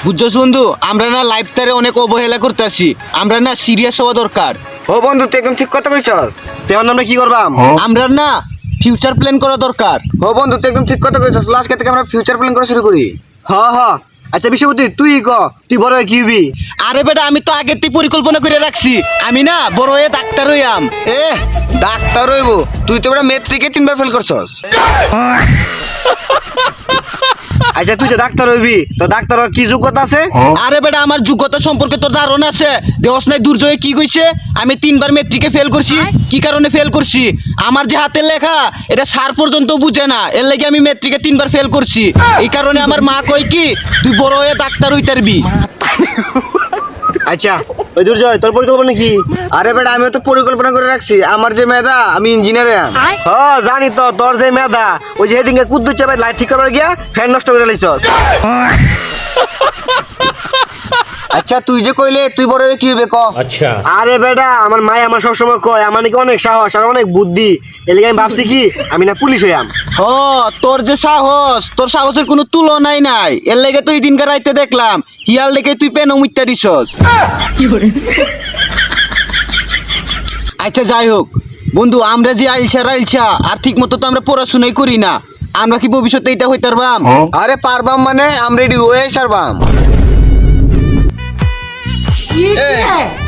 বুঝছস বন্ধু, আমরা না লাইফটারে অনেক অবহেলা করতেছি। আমরা না সিরিয়াস হওয়া দরকার। ও বন্ধু তুই একদম ঠিক কথা কইছস। তেমন আমরা কি করবাম? আমরা না ফিউচার প্ল্যান করা দরকার। ও বন্ধু তুই একদম ঠিক কথা কইছস। আজকে থেকে আমরা ফিউচার প্ল্যান করা শুরু করি। হ্যাঁ। আচ্ছা বিশ্বপতি তুই তুই বড় হয়ে কি হবি? আরে বেটা, আমি তো আগের থেকে পরিকল্পনা করে রাখছি। আমি না বড় হয়ে ডাক্তার হইয়াম। ডাক্তার হইব? তুই তো বড় মেট্রিকে 3বার ফেল করছস। আচ্ছা তুই যে ডাক্তার হইবি, তো ডাক্তার হওয়ার কি যোগ্যতা আছে? আরে বেটা, আমার যোগ্যতা সম্পর্কে তোর ধারণা আছে? দেহস নাই দুর্জয়ে কি কইছে? আমি 3বার মেট্রিকে ফেল করছি। কি কারণে ফেল করছি? আমার যে হাতের লেখা এটা সার পর্যন্ত বুঝে না, এর লাগি আমি মেট্রিকে 3বার ফেল করছি। এই কারণে আমার মা কই কি তুই বড় হয়ে ডাক্তার হইতারবি। আচ্ছা ওই দুর্জয় তোর পরিকল্পনা কি? আরে বেটা আমিও তো পরিকল্পনা করে রাখছি। আমার যে মেধা, আমি ইঞ্জিনিয়ার। হ্যাঁ জানি তো তোর যে মেধা, ওই যে সেদিনকে কুদ্দুর চাপাই লাইট ঠিক করবার গিয়া ফ্যান নষ্ট করে লাইছস। আচ্ছা তুই যে কইলে তুই বড় হয়ে কি হবে ক? अच्छा আরে বেটা আমার মাই আমার সবসময় কয় আমার নাকি অনেক সাহস আর অনেক বুদ্ধি। এর লাগি আমি ভাবছি কি আমি না পুলিশ হইয়াম। ও তোর যে সাহস, তোর সাহসের কোনো তুলনাই নাই। এর লেগে তো এই দিনকার রাইতে দেখলাম হিয়াল দেখে তুই পেন অমিত্যা দিছস। আচ্ছা যাই হোক বন্ধু, আমরা যে আইলছা আর ঠিক মতো তো আমরা পড়াশোনাই করি না। আমরা কি ভবিষ্যতে এটা হইতে পারবাম? আরে পারবাম মানে আমরা রেডি হয়ে সারবাম।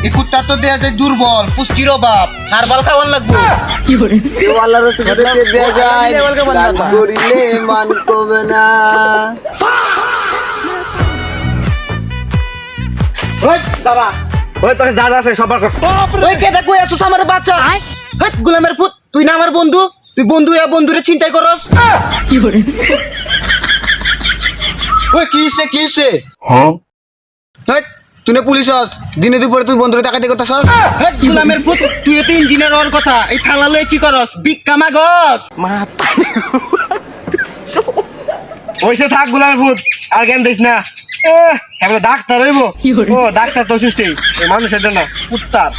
এই কুত্তা তো দেয়া যায় দুর্বল, পুষ্টির অভাব, হারবাল খাওয়ার লাগবো। কেউ আল্লাহর রাস্তায় দেয়া যায়, দান করিলে মান কমে না। ওই দাদা, ওই তোর যা যা আছে সবার কর। ওই কেদা কই আছিস আমার বাচ্চা? হেৎ গোলামের পুত, তুই না আমার বন্ধু? তুই বন্ধু এ বন্ধুরে চিন্তাই করস? ওই কি হইছে? হেৎ তুই না পুলিশ হস, দিনে দুপুরে তুই বন্ধুরে টাকাতে করতেছস। হেৎ গোলামের পুত, তুই তো ইঞ্জিনিয়ার হওয়ার কথা, এই থালা লয়ে কি করস? ভিক্ষা মাগস? ওইসে থাক গোলামের ভূত, আর জ্ঞান দিস না। এবার ডাক্তার হইব? ও ডাক্তার তো সুস্থই, মানুষের জন্য কুত্তার।